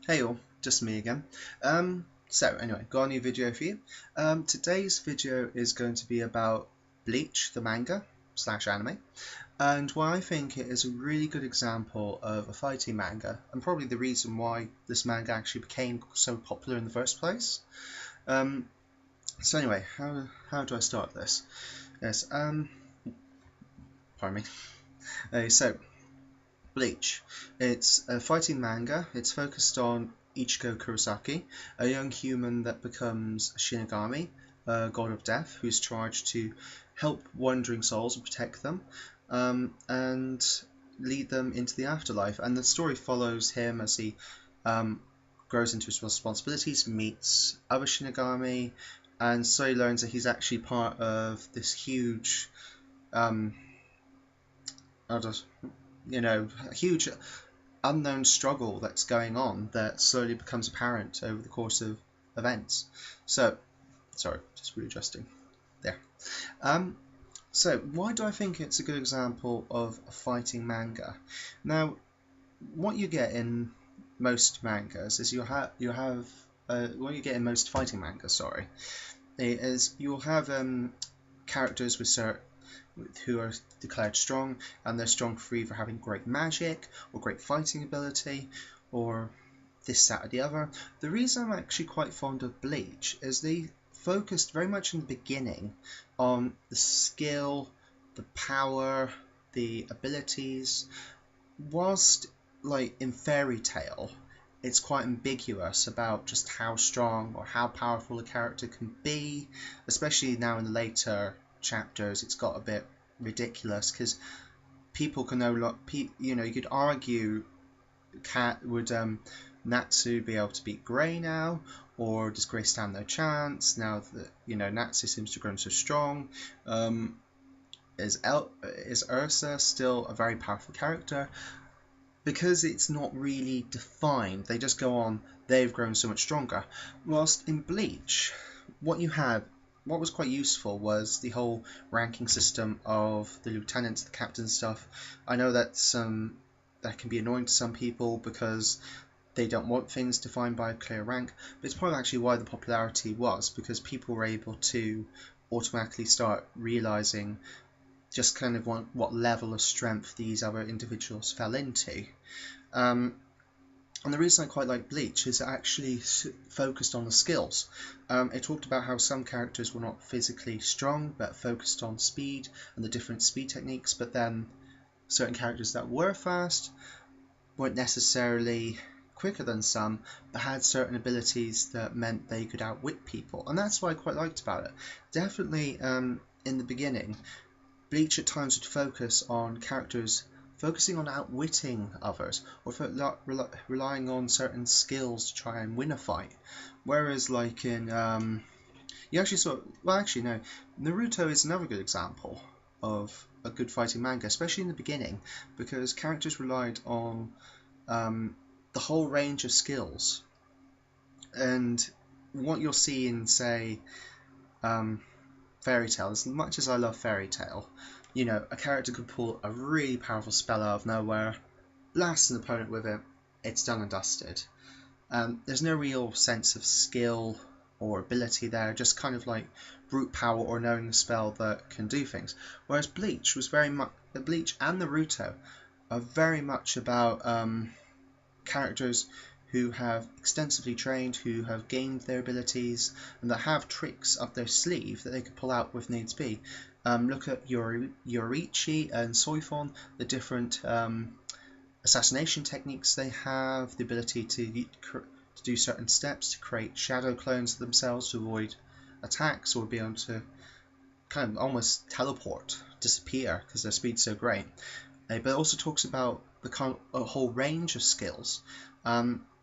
Hey all, just me again. So anyway, got a new video for you. Today's video is going to be about Bleach, the manga slash anime, and why I think it is a really good example of a fighting manga, and probably the reason why this manga actually became so popular in the first place. Um, so anyway, how do I start this? Yes, pardon me. So Bleach. It's a fighting manga. It's focused on Ichigo Kurosaki, a young human that becomes a Shinigami, a god of death, who's charged to help wandering souls and protect them, and lead them into the afterlife. And the story follows him as he um, grows into his responsibilities, meets other Shinigami, and so he learns that he's actually part of this huge, um, how does a huge unknown struggle that's going on that slowly becomes apparent over the course of events. So, sorry, just readjusting there. Um, so, why do I think it's a good example of a fighting manga? Now, what you get in most mangas is what you get in most fighting mangas, sorry, is you'll have characters who are declared strong, and they're strong for either having great magic or great fighting ability or this, that, or the other. The reason I'm actually quite fond of Bleach is they focused very much in the beginning on the skill, the power, the abilities, whilst like in Fairy Tail it's quite ambiguous about just how strong or how powerful a character can be, especially now in the later chapters. It's got a bit ridiculous because people can no longer, you could argue, would Natsu be able to beat Grey now, or does Grey stand no chance now that Natsu seems to have grown so strong? Is Ursa still a very powerful character? Because it's not really defined, they just go on, they've grown so much stronger. Whilst in Bleach, what you had, what was quite useful was the whole ranking system of the lieutenants, the captains stuff. I know that can be annoying to some people because they don't want things defined by a clear rank, but it's probably actually why the popularity was, because people were able to automatically start realizing just kind of what level of strength these other individuals fell into. Um, and the reason I quite like Bleach is it actually focused on the skills. It talked about how some characters were not physically strong but focused on speed and the different speed techniques, but then certain characters that were fast weren't necessarily quicker than some, but had certain abilities that meant they could outwit people. And that's what I quite liked about it. Definitely in the beginning, Bleach at times would focus on characters focusing on outwitting others, or relying on certain skills to try and win a fight. Whereas, like in, you actually saw, well, actually, no, Naruto is another good example of a good fighting manga, especially in the beginning, because characters relied on the whole range of skills. And what you'll see in, say, um, Fairy Tail, as much as I love Fairy Tail, a character could pull a really powerful spell out of nowhere, blast an opponent with it, it's done and dusted. There's no real sense of skill or ability there, just kind of like brute power or knowing a spell that can do things. Whereas Bleach was very much, Bleach and Naruto are very much about characters who have extensively trained, who have gained their abilities, and that have tricks up their sleeve that they could pull out with needs be. Look at Yoriichi and Soifon, the different assassination techniques they have, the ability to do certain steps to create shadow clones of themselves to avoid attacks, or be able to kind of almost teleport, disappear because their speed's so great. But it also talks about a whole range of skills.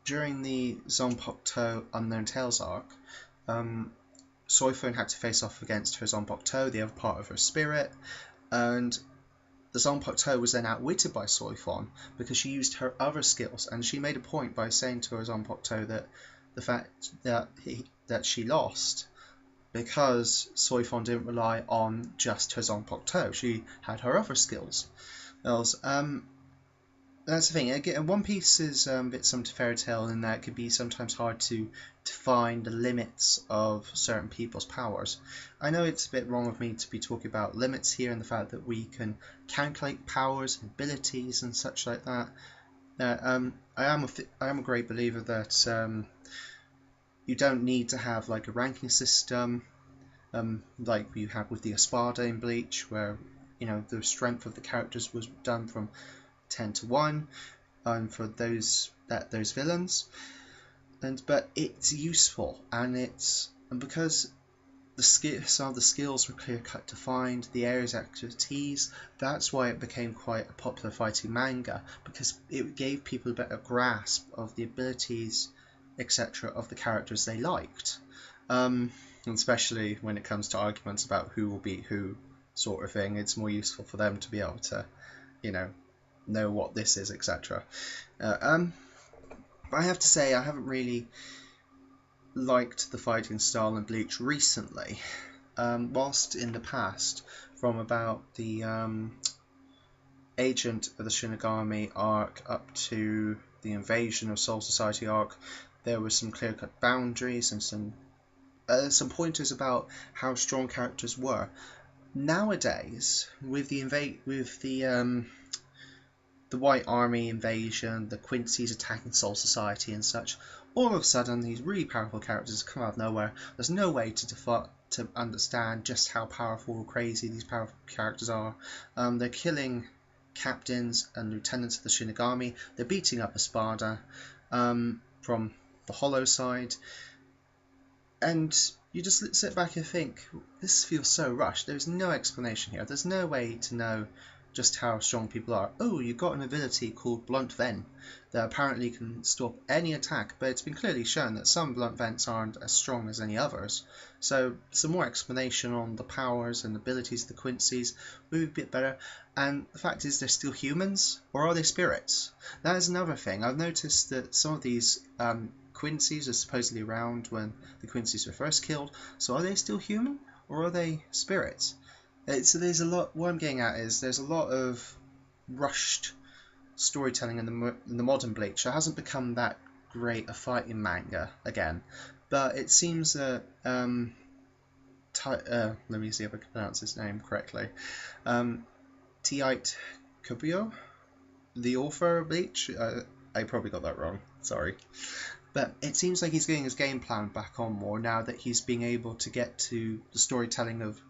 During the Zanpakuto Unknown Tales arc, Soifon had to face off against her Zanpakuto, the other part of her spirit, and the Zanpakuto was then outwitted by Soifon because she used her other skills, and she made a point by saying to her Zanpakuto that the fact that she lost because Soifon didn't rely on just her Zanpakuto, she had her other skills. That's the thing. Again, One Piece is a bit some to fairy tale in that it can be sometimes hard to define the limits of certain people's powers. I know it's a bit wrong of me to be talking about limits here and the fact that we can calculate powers and abilities and such like that. I am a great believer that you don't need to have like a ranking system like you have with the Espada in Bleach, where the strength of the characters was done from 10 to 1 for those villains, but it's useful, and because some of the skills were clear cut defined, the areas of expertise. That's why it became quite a popular fighting manga, because it gave people a better grasp of the abilities, etc., of the characters they liked. And especially when it comes to arguments about who will beat who, sort of thing, it's more useful for them to be able to, know what this is, etc. But I have to say, I haven't really liked the fighting style in Bleach recently. Whilst in the past, from about the Agent of the Shinigami arc up to the Invasion of Soul Society arc, there were some clear-cut boundaries and some pointers about how strong characters were. Nowadays, with the White Army invasion, the Quincy's attacking Soul Society and such, all of a sudden these really powerful characters come out of nowhere. There's no way to understand just how powerful or crazy these powerful characters are. They're killing captains and lieutenants of the Shinigami. They're beating up Espada from the Hollow side. And you just sit back and think, this feels so rushed. There's no explanation here. There's no way to know just how strong people are. Oh, you've got an ability called Blunt Vent that apparently can stop any attack, but it's been clearly shown that some Blunt Vents aren't as strong as any others. So some more explanation on the powers and abilities of the Quincy's would be a bit better. And the fact is, they're still humans, or are they spirits? That is another thing. I've noticed that some of these Quincy's are supposedly around when the Quincy's were first killed. So are they still human, or are they spirits? So there's a lot. What I'm getting at is there's a lot of rushed storytelling in the modern Bleach. It hasn't become that great a fighting manga again, but it seems that let me see if I can pronounce his name correctly. Tight Kubo, the author of Bleach. I probably got that wrong. Sorry. But it seems like he's getting his game plan back on more now that he's being able to get to the storytelling of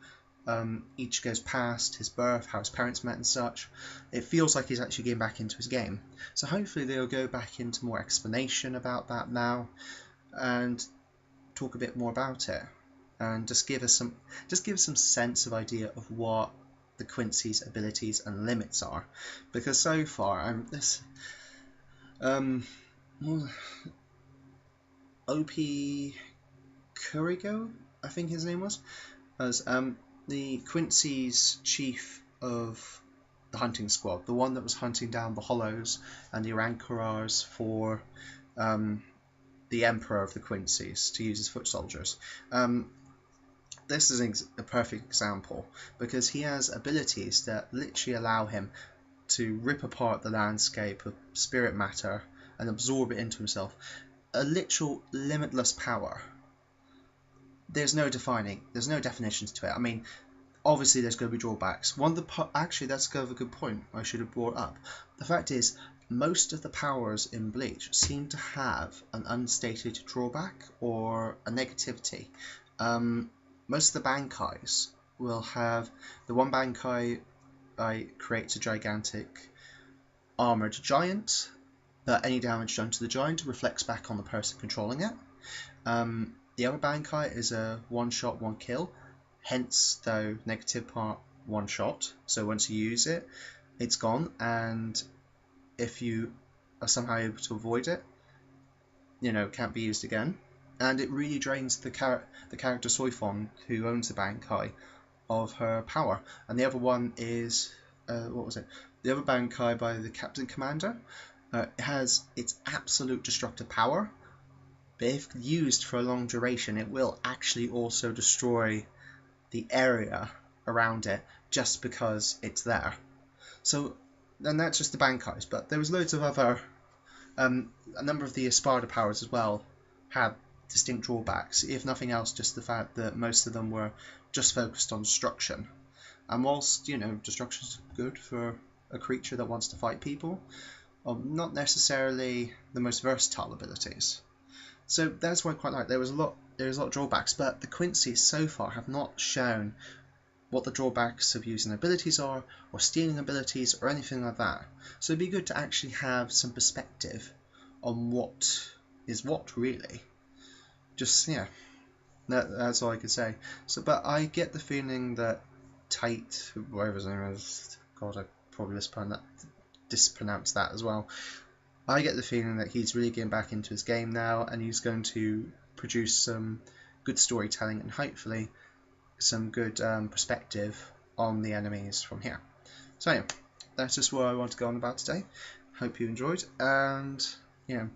Ichigo's past, his birth, how his parents met and such. It feels like he's actually getting back into his game. So hopefully they'll go back into more explanation about that now and talk a bit more about it, and just give us some sense of idea of what the Quincy's abilities and limits are. Because so far OP Kurigo, I think his name was, as the Quincy's chief of the hunting squad, the one that was hunting down the Hollows and the Arankarars for the Emperor of the Quincy's to use as foot soldiers. This is a perfect example, because he has abilities that literally allow him to rip apart the landscape of spirit matter and absorb it into himself. A literal limitless power. There's no definitions to it. I mean, obviously there's going to be drawbacks. Actually, that's kind of a good point I should have brought up. The fact is, most of the powers in Bleach seem to have an unstated drawback or a negativity. Most of the Bankais will have the one Bankai creates a gigantic armored giant, but any damage done to the giant reflects back on the person controlling it. The other Bankai is a one-shot, one-kill, hence, though, negative part, one-shot. So once you use it, it's gone, and if you are somehow able to avoid it, can't be used again. And it really drains the character Soifon, who owns the Bankai, of her power. And the other one is, what was it? The other Bankai by the Captain Commander has its absolute destructive power, but if used for a long duration, it will actually also destroy the area around it just because it's there. So and that's just the Bankais, but there was loads of other, a number of the Espada powers as well had distinct drawbacks, if nothing else just the fact that most of them were just focused on destruction. And whilst, destruction's good for a creature that wants to fight people, not necessarily the most versatile abilities. So that's why I quite like. There's a lot of drawbacks, but the Quincy's so far have not shown what the drawbacks of using abilities are, or stealing abilities, or anything like that. So it'd be good to actually have some perspective on what is what, really. Just, yeah, that's all I could say. So, but I get the feeling that Tate, whatever his name is, God, I probably mispronounced that as well. I get the feeling that he's really getting back into his game now, and he's going to produce some good storytelling and hopefully some good perspective on the enemies from here. So anyway, that's just what I want to go on about today. Hope you enjoyed, and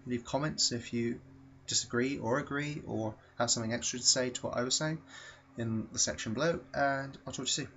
leave comments if you disagree or agree or have something extra to say to what I was saying in the section below, and I'll talk to you soon.